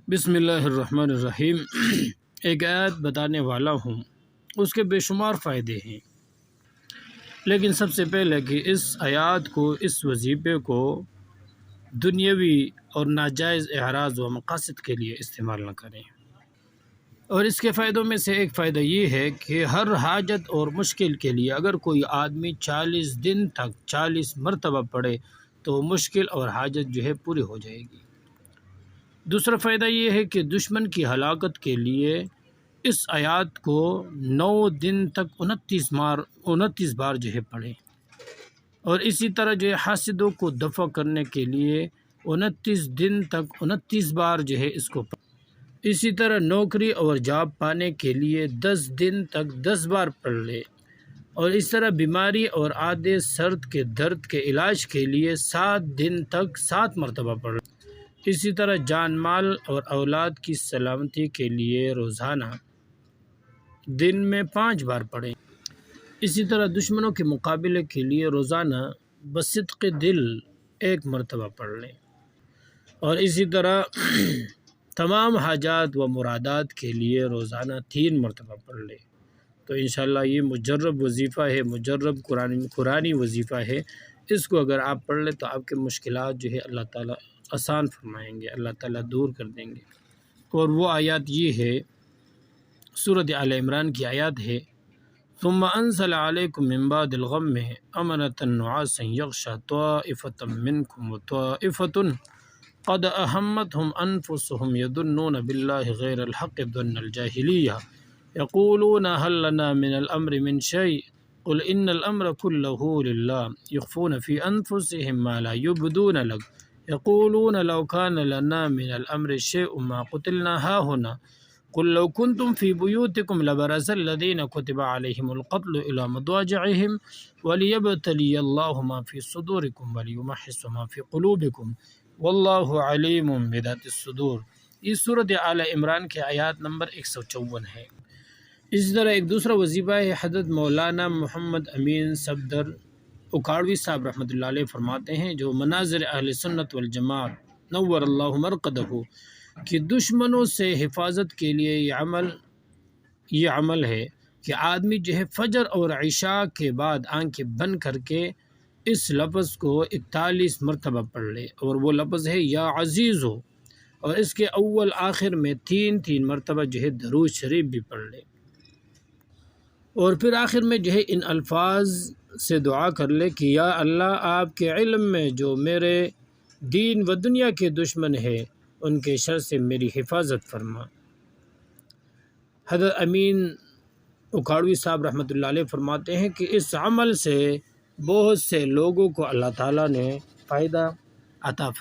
بسم اللہ الرحمن الرحیم۔ ایک آیت بتانے والا ہوں، اس کے بے شمار فائدے ہیں، لیکن سب سے پہلے کہ اس آیات کو، اس وظیفے کو دنیاوی اور ناجائز اعراض و مقاصد کے لیے استعمال نہ کریں۔ اور اس کے فائدوں میں سے ایک فائدہ یہ ہے کہ ہر حاجت اور مشکل کے لیے اگر کوئی آدمی 40 دن تک 40 مرتبہ پڑھے تو مشکل اور حاجت جو ہے پوری ہو جائے گی۔ دوسرا فائدہ یہ ہے کہ دشمن کی ہلاکت کے لیے اس آیات کو 9 دن تک 29 بار جو ہے پڑھیں، اور اسی طرح جو ہے حاسدوں کو دفع کرنے کے لیے 29 دن تک 29 بار جو ہے اس کو پڑھیں۔ اسی طرح نوکری اور جاب پانے کے لیے 10 دن تک 10 بار پڑھ لے، اور اس طرح بیماری اور عادے سرد کے درد کے علاج کے لیے 7 دن تک 7 مرتبہ پڑھ لے۔ اسی طرح جان مال اور اولاد کی سلامتی کے لیے روزانہ دن میں 5 بار پڑھیں۔ اسی طرح دشمنوں کے مقابلے کے لیے روزانہ بصدق دل 1 مرتبہ پڑھ لیں، اور اسی طرح تمام حاجات و مرادات کے لیے روزانہ 3 مرتبہ پڑھ لیں۔ تو انشاءاللہ یہ مجرب وظیفہ ہے، مجرب قرآنی وظیفہ ہے۔ اس کو اگر آپ پڑھ لیں تو آپ کے مشکلات جو ہے اللہ تعالیٰ آسان فرمائیں گے، اللہ تعالیٰ دور کر دیں گے۔ اور وہ آیات یہ ہے، سورۃ آل عمران کی آیات ہے، ثم انزل علیکم من بعد الغم امنۃ نعاسا یغشی طائفۃ منکم وطائفۃ قد اہمتہم انفسہم یظنون باللہ غیر الحق ظن الجاہلیہ یقولون هل لنا من الامر من شیء قل ان الامر كله للہ یخفون فی انفسہم ما لا یبدون لک یقولون لو كان لنا من الامر شیء ما قتلنا هاهنا قل لو كنتم في بيوتكم لبرز الذين كتب عليهم القتل الى مضاجعهم وليبتلي الله ما في صدوركم وليمحص ما في قلوبكم واللہ علیم بذات الصدور۔ یہ سورۃ آل عمران کے آیات نمبر 154 ہے۔ اسی طرح ایک دوسرا وظیفہ ہے، حضرت مولانا محمد امین صفدر اکھاڑوی صاحب رحمۃ اللہ علیہ فرماتے ہیں، جو مناظر اہل سنت والجماعت نور اللہ مرقدہ کہ دشمنوں سے حفاظت کے لیے یہ عمل ہے کہ آدمی جو ہے فجر اور عشاء کے بعد آنکھیں بند کر کے اس لفظ کو 41 مرتبہ پڑھ لے، اور وہ لفظ ہے یا عزیز ہو، اور اس کے اول آخر میں 3 مرتبہ جو ہے درود شریف بھی پڑھ لے، اور پھر آخر میں جو ہے ان الفاظ سے دعا کر لے کہ یا اللہ آپ کے علم میں جو میرے دین و دنیا کے دشمن ہے ان کے شر سے میری حفاظت فرما۔ حضرت امین اکھاڑوی صاحب رحمۃ اللہ علیہ فرماتے ہیں کہ اس عمل سے بہت سے لوگوں کو اللہ تعالیٰ نے فائدہ عطا فرمایا۔